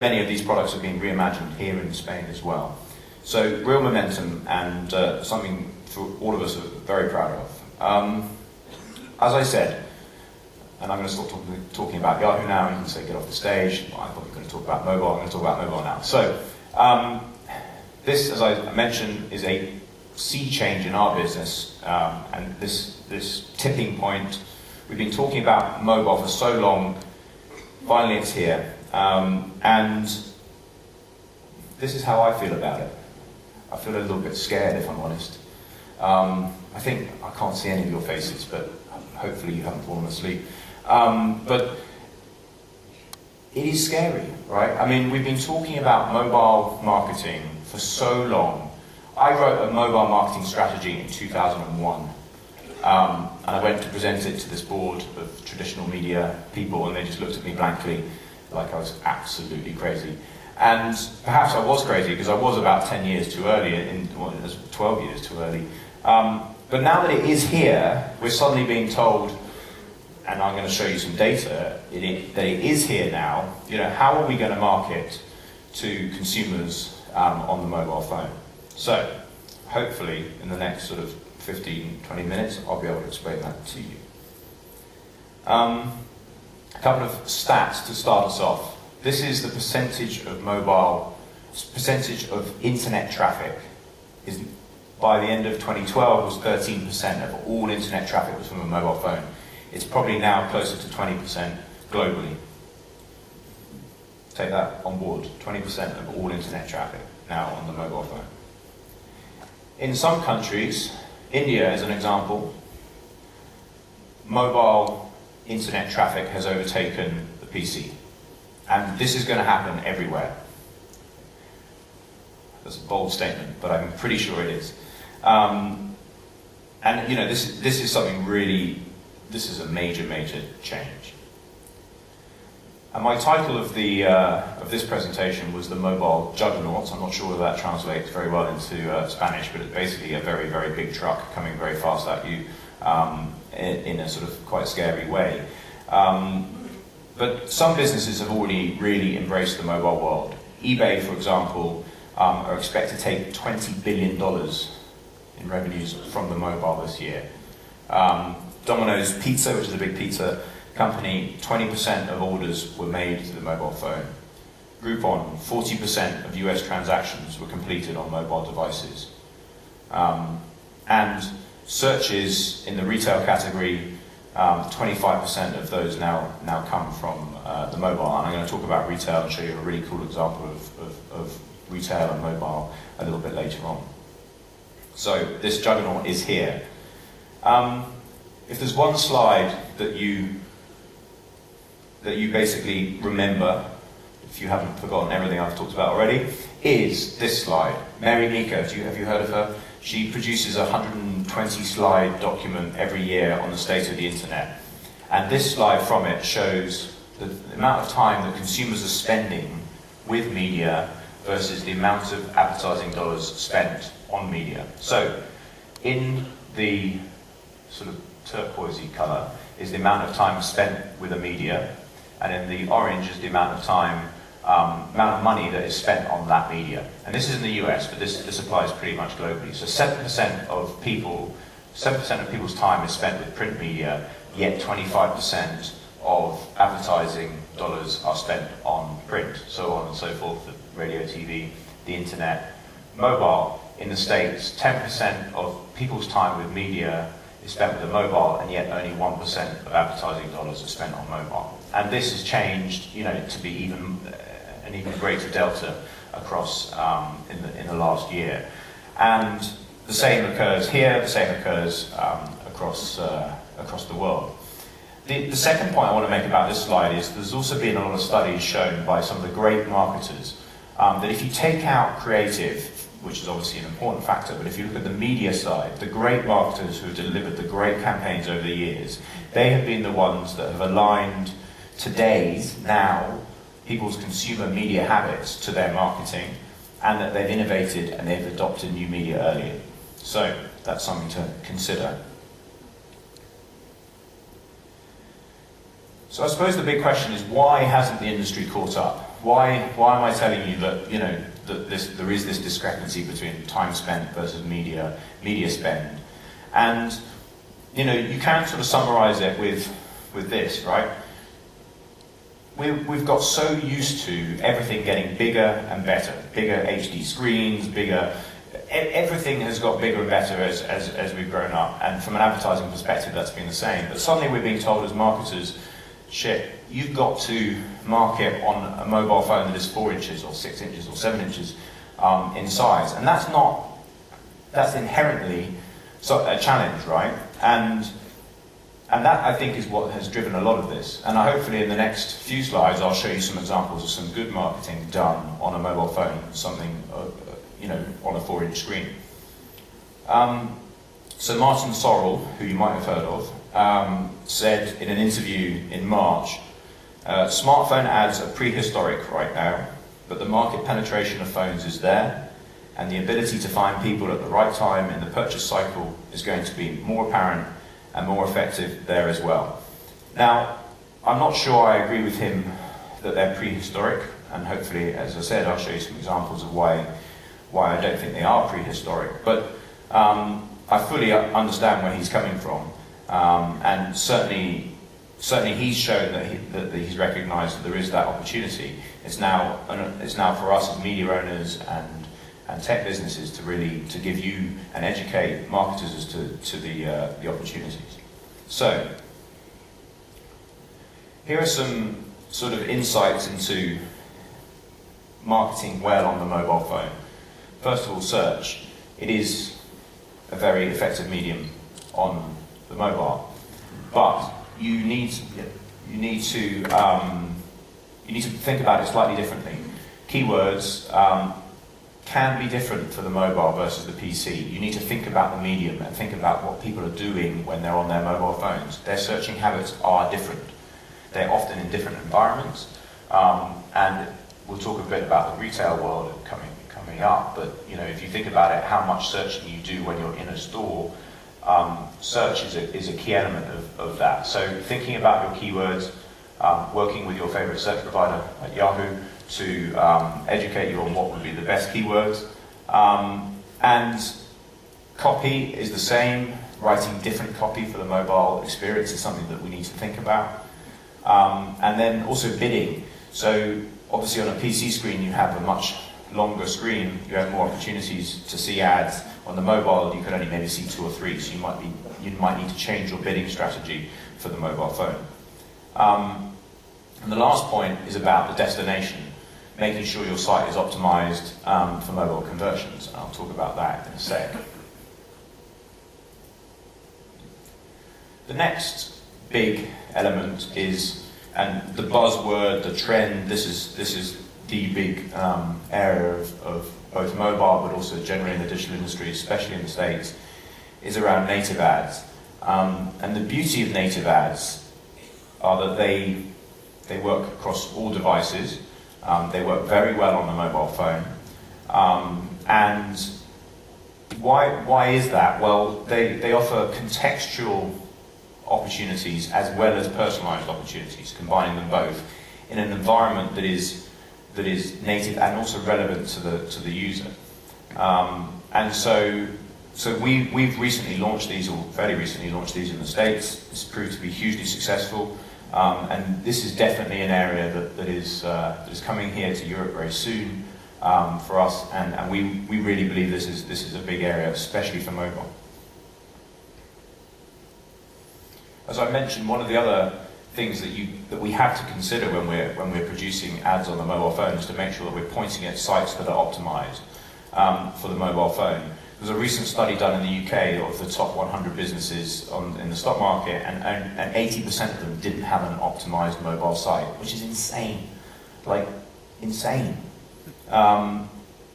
many of these products are being reimagined here in Spain as well. So real momentum, and something for all of us are very proud of. As I said, and I'm going to stop talking about Yahoo now, you can say get off the stage. I thought we were going to talk about mobile, I'm going to talk about mobile now. So this, as I mentioned, is a sea change in our business, and this tipping point. We've been talking about mobile for so long, finally it's here. And this is how I feel about it. I feel a little bit scared, if I'm honest. I think, I can't see any of your faces, but hopefully you haven't fallen asleep. But it is scary, right? I mean, we've been talking about mobile marketing for so long. I wrote a mobile marketing strategy in 2001. And I went to present it to this board of traditional media people, and they just looked at me blankly, like I was absolutely crazy. And perhaps I was crazy, because I was about 10 years too early, well, it was 12 years too early. But now that it is here, we're suddenly being told, and I'm going to show you some data, that it is here now. You know, how are we going to market to consumers on the mobile phone? So, hopefully, in the next sort of 15, 20 minutes, I'll be able to explain that to you. A couple of stats to start us off. This is the percentage of internet traffic. By the end of 2012 was 13% of all internet traffic was from a mobile phone. It's probably now closer to 20% globally. Take that on board, 20% of all internet traffic now on the mobile phone. In some countries, India as an example, mobile internet traffic has overtaken the PC. And this is going to happen everywhere. That's a bold statement, but I'm pretty sure it is. And you know, this is something really, this is a major, major change. And my title of this presentation was the mobile juggernaut. I'm not sure whether that translates very well into Spanish, but it's basically a very, very big truck coming very fast at you in a sort of quite scary way. But some businesses have already really embraced the mobile world. eBay, for example, are expected to take $20 billion in revenues from the mobile this year. Domino's Pizza, which is a big pizza company, 20% of orders were made to the mobile phone. Groupon, 40% of US transactions were completed on mobile devices. And searches in the retail category, 25% of those now come from the mobile. And I'm going to talk about retail and show you a really cool example of retail and mobile a little bit later on. So this juggernaut is here. If there's one slide that you basically remember, if you haven't forgotten everything I've talked about already, is this slide. Mary Meeker, have you heard of her? She produces a 120-slide document every year on the state of the internet. And this slide from it shows the amount of time that consumers are spending with media versus the amount of advertising dollars spent on media. So, in the sort of turquoisey colour is the amount of time spent with a media, and in the orange is the amount of time, amount of money that is spent on that media. And this is in the US, but this applies pretty much globally. So 7% of people's time is spent with print media, yet 25% of advertising dollars are spent on print, so on and so forth, the radio, TV, the internet. Mobile, in the States, 10% of people's time with media is spent with a mobile, and yet only 1% of advertising dollars are spent on mobile. And this has changed, you know, to be an even greater delta across in the last year. And the same occurs here, the same occurs across the world. The second point I want to make about this slide is there's also been a lot of studies shown by some of the great marketers that if you take out creative, which is obviously an important factor, but if you look at the media side, the great marketers who have delivered the great campaigns over the years, they have been the ones that have aligned now, people's consumer media habits to their marketing, and that they've innovated and they've adopted new media earlier. So that's something to consider. So I suppose the big question is, why hasn't the industry caught up? why am I telling you that, you know, that there is this discrepancy between time spent versus media spend? And, you know, you can sort of summarize it with this, right? We've got so used to everything getting bigger and better, bigger HD screens, bigger. Everything has got bigger and better as we've grown up, and from an advertising perspective, that's been the same. But suddenly we're being told as marketers, shit, you've got to market on a mobile phone that is 4 inches or 6 inches or 7 inches in size, and that's inherently a challenge, right? And that, I think, is what has driven a lot of this. And hopefully in the next few slides, I'll show you some examples of some good marketing done on a mobile phone, something, you know, on a 4-inch screen. So Martin Sorrell, who you might have heard of, said in an interview in March, smartphone ads are prehistoric right now, but the market penetration of phones is there, and the ability to find people at the right time in the purchase cycle is going to be more apparent and more effective there as well. Now, I'm not sure I agree with him that they're prehistoric, and hopefully, as I said, I'll show you some examples of why I don't think they are prehistoric. But I fully understand where he's coming from, and certainly he's shown that he's recognised that there is that opportunity. It's now for us as media owners and tech businesses to give you and educate marketers as to the opportunities. So here are some sort of insights into marketing well on the mobile phone. First of all, search. It is a very effective medium on the mobile, but you need to think about it slightly differently. Keywords can be different for the mobile versus the PC. You need to think about the medium and think about what people are doing when they're on their mobile phones. Their searching habits are different. They're often in different environments, and we'll talk a bit about the retail world coming up. But you know, if you think about it, how much searching you do when you're in a store, search is a key element of that. So thinking about your keywords, working with your favorite search provider like Yahoo to educate you on what would be the best keywords. And copy is the same. Writing different copy for the mobile experience is something that we need to think about. And then also bidding. So obviously on a PC screen you have a much longer screen, you have more opportunities to see ads. On the mobile you can only maybe see 2 or 3, so you might need to change your bidding strategy for the mobile phone. And the last point is about the destination, making sure your site is optimized for mobile conversions, and I'll talk about that in a sec. The next big element is, and the buzzword, the trend, this is the big area of both mobile but also generally in the digital industry, especially in the States, is around native ads. And the beauty of native ads are that they work across all devices. They work very well on the mobile phone. And why is that? Well, they offer contextual opportunities as well as personalized opportunities, combining them both in an environment that is native and also relevant to the user. And so we've recently launched these, or fairly recently launched these in the States. It's proved to be hugely successful. And this is definitely an area that is coming here to Europe very soon for us, and we really believe this is a big area, especially for mobile. As I mentioned, one of the other things that we have to consider when we're producing ads on the mobile phone is to make sure that we're pointing at sites that are optimized for the mobile phone. There was a recent study done in the UK of the top 100 businesses in the stock market, and 80% of them didn't have an optimized mobile site, which is insane, like insane.